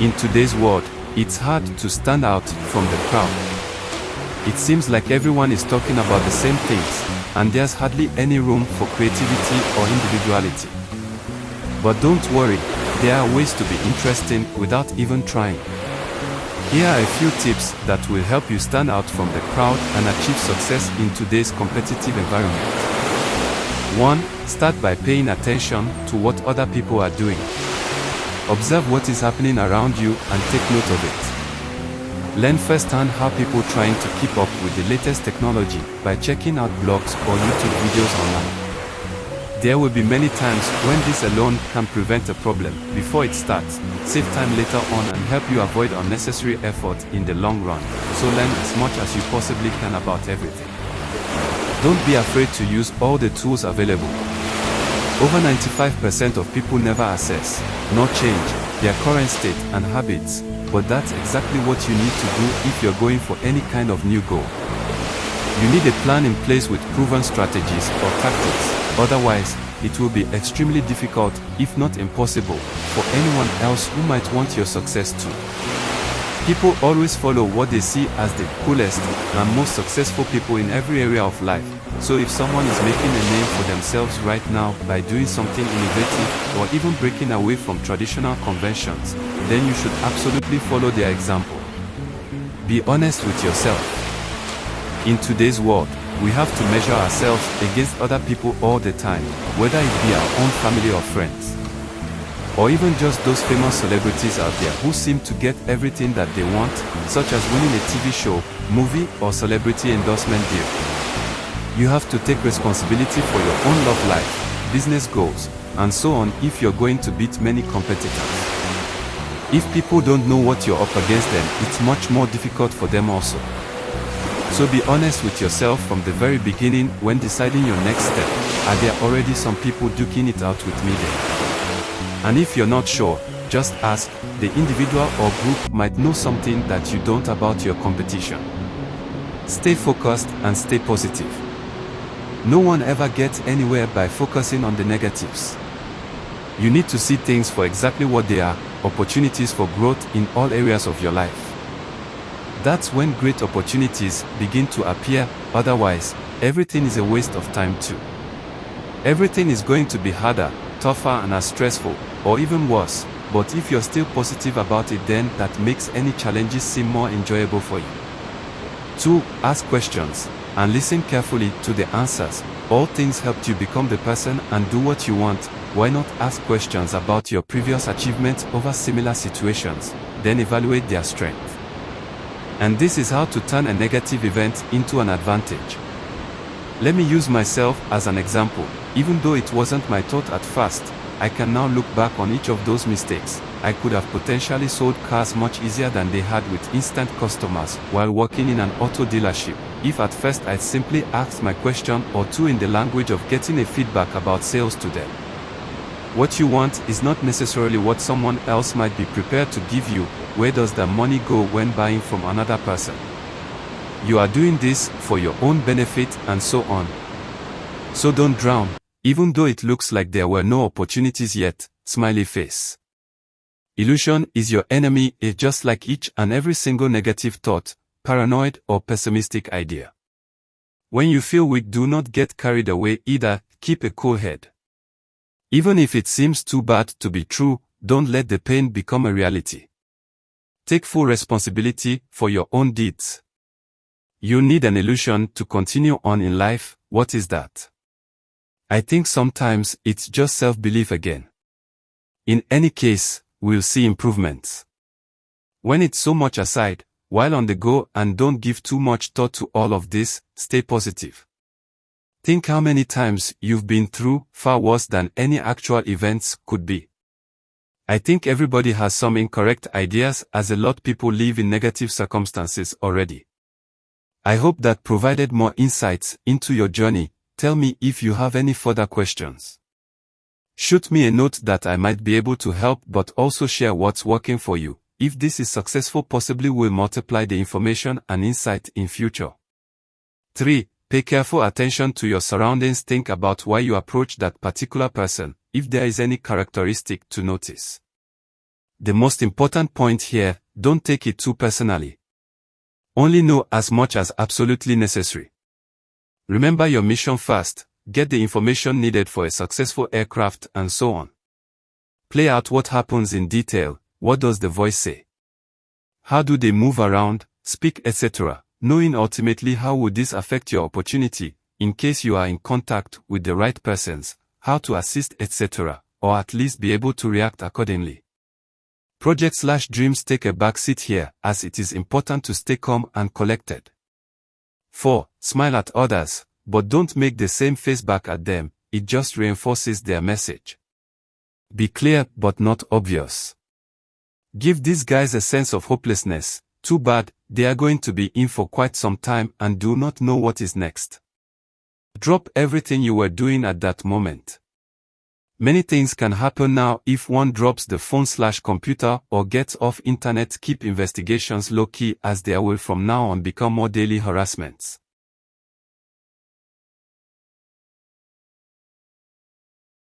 In today's world, it's hard to stand out from the crowd. It seems like everyone is talking about the same things, and there's hardly any room for creativity or individuality. But don't worry, there are ways to be interesting without even trying. Here are a few tips that will help you stand out from the crowd and achieve success in today's competitive environment. 1. Start by paying attention to what other people are doing. Observe what is happening around you and take note of it. Learn firsthand how people are trying to keep up with the latest technology by checking out blogs or YouTube videos online. There will be many times when this alone can prevent a problem before it starts, save time later on and help you avoid unnecessary effort in the long run, so learn as much as you possibly can about everything. Don't be afraid to use all the tools available. Over 95% of people never assess, nor change, their current state and habits, but that's exactly what you need to do if you're going for any kind of new goal. You need a plan in place with proven strategies or tactics, otherwise, it will be extremely difficult, if not impossible, for anyone else who might want your success too. People always follow what they see as the coolest and most successful people in every area of life, so if someone is making a name for themselves right now by doing something innovative or even breaking away from traditional conventions, then you should absolutely follow their example. Be honest with yourself. In today's world, we have to measure ourselves against other people all the time, whether it be our own family or friends, or even just those famous celebrities out there who seem to get everything that they want, such as winning a TV show, movie, or celebrity endorsement deal. You have to take responsibility for your own love life, business goals, and so on if you're going to beat many competitors. If people don't know what you're up against, then it's much more difficult for them also. So be honest with yourself from the very beginning when deciding your next step. Are there already some people duking it out with me there? And if you're not sure, just ask. The individual or group might know something that you don't about your competition. Stay focused and stay positive. No one ever gets anywhere by focusing on the negatives. You need to see things for exactly what they are, opportunities for growth in all areas of your life. That's when great opportunities begin to appear, otherwise, everything is a waste of time too. Everything is going to be harder, tougher and as stressful, or even worse, but if you're still positive about it, then that makes any challenges seem more enjoyable for you. 2. Ask questions, and listen carefully to the answers. All things helped you become the person and do what you want. Why not ask questions about your previous achievements over similar situations, then evaluate their strength. And this is how to turn a negative event into an advantage. Let me use myself as an example. Even though it wasn't my thought at first, I can now look back on each of those mistakes. I could have potentially sold cars much easier than they had with instant customers while working in an auto dealership, if at first I'd simply asked my question or two in the language of getting a feedback about sales to them. What you want is not necessarily what someone else might be prepared to give you. Where does the money go when buying from another person? You are doing this for your own benefit and so on. So don't drown, even though it looks like there were no opportunities yet. Smiley face. Illusion is your enemy, just like each and every single negative thought, paranoid or pessimistic idea. When you feel weak, do not get carried away either. Keep a cool head. Even if it seems too bad to be true, don't let the pain become a reality. Take full responsibility for your own deeds. You need an illusion to continue on in life. What is that? I think sometimes it's just self-belief again. In any case, we'll see improvements. When it's so much aside, while on the go, and don't give too much thought to all of this, stay positive. Think how many times you've been through far worse than any actual events could be. I think everybody has some incorrect ideas, as a lot of people live in negative circumstances already. I hope that provided more insights into your journey. Tell me if you have any further questions. Shoot me a note that I might be able to help, but also share what's working for you. If this is successful, possibly we'll multiply the information and insight in future. 3. Pay careful attention to your surroundings. Think about why you approach that particular person, if there is any characteristic to notice. The most important point here, don't take it too personally. Only know as much as absolutely necessary. Remember your mission first, get the information needed for a successful aircraft and so on. Play out what happens in detail. What does the voice say? How do they move around, speak, etc., knowing ultimately how would this affect your opportunity, in case you are in contact with the right persons, how to assist, etc., or at least be able to react accordingly. Project/dreams take a back seat here, as it is important to stay calm and collected. 4. Smile at others, but don't make the same face back at them, it just reinforces their message. Be clear but not obvious. Give these guys a sense of hopelessness. Too bad, they are going to be in for quite some time and do not know what is next. Drop everything you were doing at that moment. Many things can happen now if one drops the phone/computer or gets off internet. Keep investigations low-key, as there will from now on become more daily harassments.